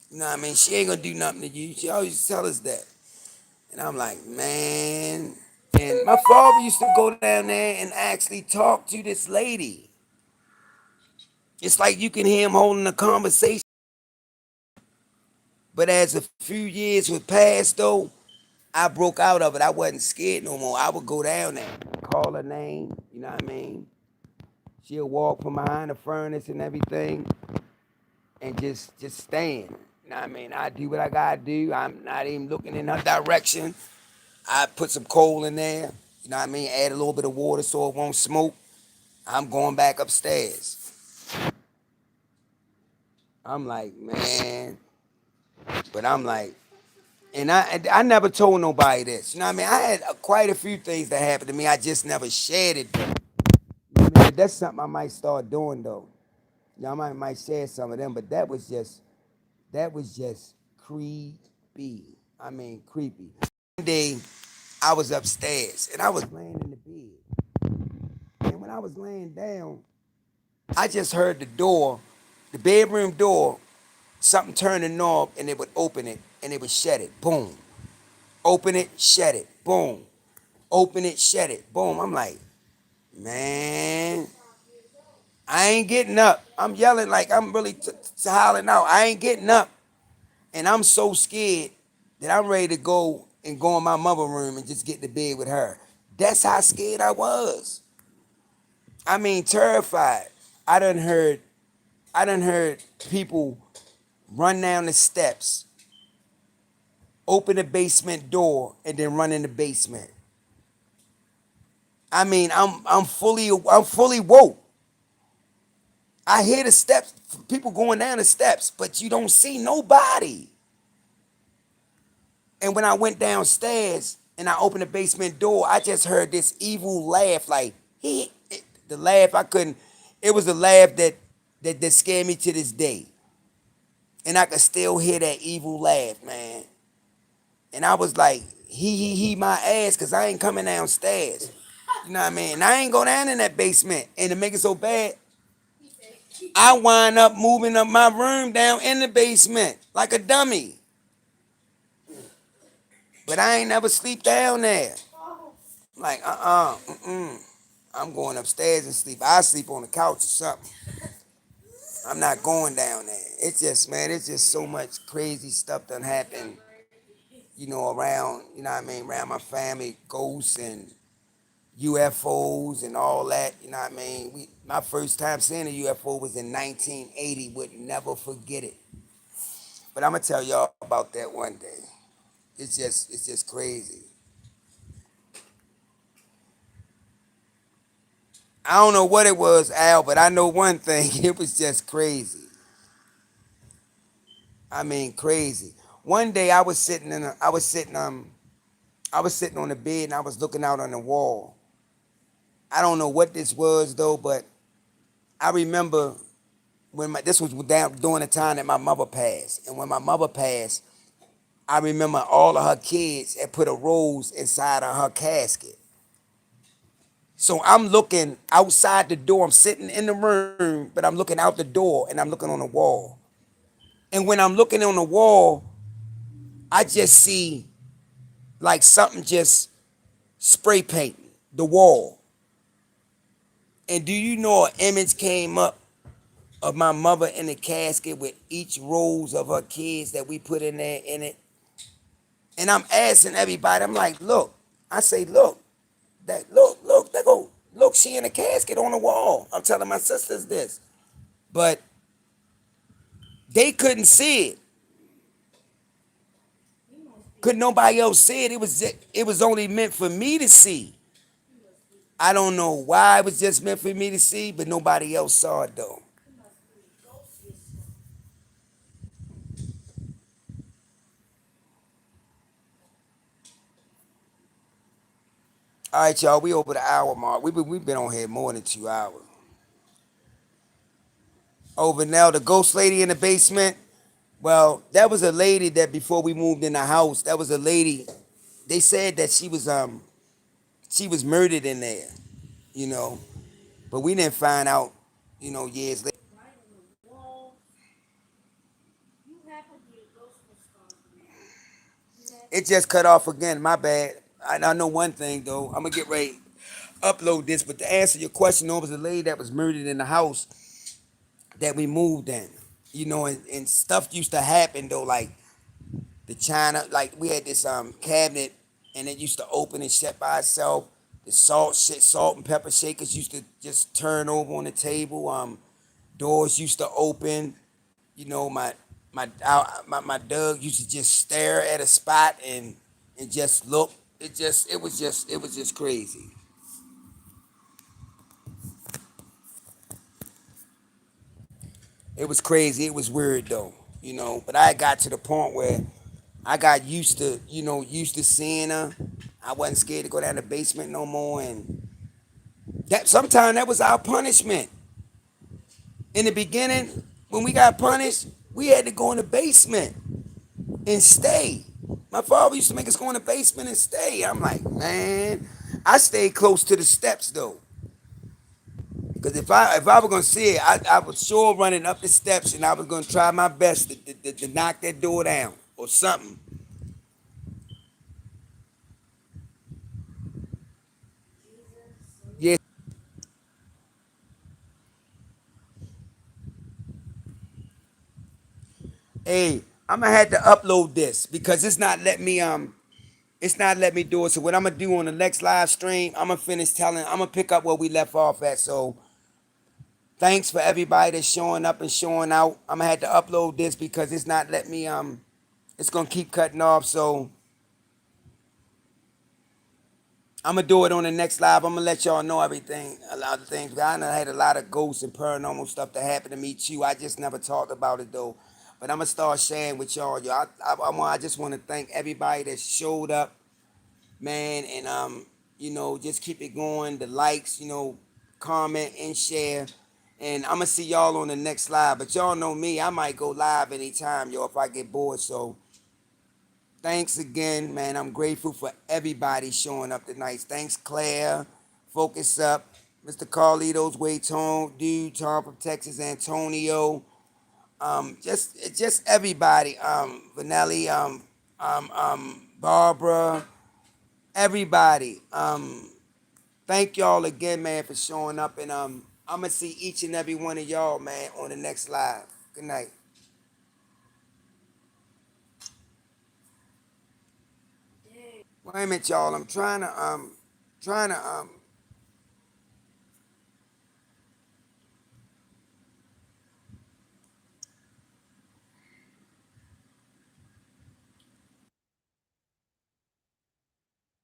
You know what I mean? She ain't gonna do nothing to you. She always tell us that. And I'm like, man. And my father used to go down there and actually talk to this lady. It's like you can hear him holding a conversation. But as a few years would pass, though, I broke out of it. I wasn't scared no more. I would go down there, call her name, you know what I mean? She'll walk from behind the furnace and everything and just stand. You know what I mean? I do what I gotta do. I'm not even looking in her direction. I put some coal in there, you know what I mean? Add a little bit of water so it won't smoke. I'm going back upstairs. I'm like, man. But I'm like, and I never told nobody this. You know what I mean? I had quite a few things that happened to me. I just never shared it. You know what I mean? But that's something I might start doing though. I might share some of them, but that was just creepy. I mean creepy. One day I was upstairs and I was laying in the bed. And when I was laying down, I just heard the bedroom door, something turn the knob and it would open it and it would shut it. Boom. Open it, shut it. Boom. Open it, shut it. Boom. I'm like, man, I ain't getting up. I'm yelling like I'm really hollering out. I ain't getting up. And I'm so scared that I'm ready to go and go in my mother room and just get to bed with her. That's how scared I was. I mean, terrified. I done heard, I done heard people run down the steps, open the basement door, and then run in the basement. I mean, I'm fully woke. I hear the steps, people going down the steps, but you don't see nobody. And when I went downstairs and I opened the basement door, I just heard this evil laugh, like the laugh I couldn't. It was a laugh that scared me to this day, and I could still hear that evil laugh, man. And I was like, he my ass, cause I ain't coming downstairs. You know what I mean? And I ain't go down in that basement, and to make it so bad, I wind up moving up my room down in the basement like a dummy. But I ain't never sleep down there. Like, I'm going upstairs and sleep. I sleep on the couch or something. I'm not going down there. It's just, man, it's just so much crazy stuff done happened, around, you know what I mean, around my family, ghosts and UFOs and all that, you know what I mean? My first time seeing a UFO was in 1980, would never forget it. But I'm going to tell y'all about that one day. It's just crazy. I don't know what it was, Al, but I know one thing. It was just crazy. I mean, crazy. One day I was sitting on the bed and I was looking out on the wall. I don't know what this was though, but I remember this was down during the time that my mother passed, and when my mother passed, I remember all of her kids had put a rose inside of her casket. So I'm looking outside the door. I'm sitting in the room, but I'm looking out the door and I'm looking on the wall. And when I'm looking on the wall, I just see like something just spray painting the wall. And do you know an image came up of my mother in the casket with each rose of her kids that we put in there in it? And I'm asking everybody, I'm like, look, I say, look, they go, look, she in a casket on the wall. I'm telling my sisters this. But they couldn't see it. Could nobody else see it? It was only meant for me to see. I don't know why it was just meant for me to see, but nobody else saw it though. All right, y'all, we over the hour mark. We've been on here more than 2 hours. Over now, the ghost lady in the basement. Well, that was a lady that before we moved in the house, that was a lady. They said that she was murdered in there, you know, but we didn't find out, years later. It just cut off again. My bad. I know one thing though. I'm gonna get ready to upload this, but to answer your question, there was a lady that was murdered in the house that we moved in. And stuff used to happen though, like the china, like we had this cabinet, and it used to open and shut by itself. The salt and pepper shakers used to just turn over on the table. Doors used to open. My Doug used to just stare at a spot and just look. It was just crazy. It was crazy. It was weird though. But I got to the point where I got used to seeing her. I wasn't scared to go down the basement no more, and that sometimes that was our punishment. In the beginning, when we got punished, we had to go in the basement and stay. My father used to make us go in the basement and stay. I'm like, man, I stayed close to the steps though, because if I were gonna see it, I was sure running up the steps, and I was gonna try my best to knock that door down or something. Yeah. Hey, I'm gonna have to upload this because it's not letting me do it. So what I'm gonna do on the next live stream, I'm gonna pick up where we left off at. So thanks for everybody that's showing up and showing out. I'm gonna have to upload this because it's not letting me it's gonna keep cutting off. So I'm gonna do it on the next live. I'm gonna let y'all know everything, a lot of things. I done had a lot of ghosts and paranormal stuff that happened to me too. I just never talked about it though. But I'm gonna start sharing with y'all. I just want to thank everybody that showed up, man, and just keep it going. The likes, comment and share. And I'm gonna see y'all on the next live. But y'all know me, I might go live anytime, yo, if I get bored. So thanks again, man. I'm grateful for everybody showing up tonight. Thanks, Claire. Focus up. Mr. Carlitos, Way Tone, Dude, Tom from Texas, Antonio. Just everybody. Vanelli, Barbara, everybody. Thank y'all again, man, for showing up. And I'm gonna see each and every one of y'all, man, on the next live. Good night. Wait a minute, y'all. I'm trying to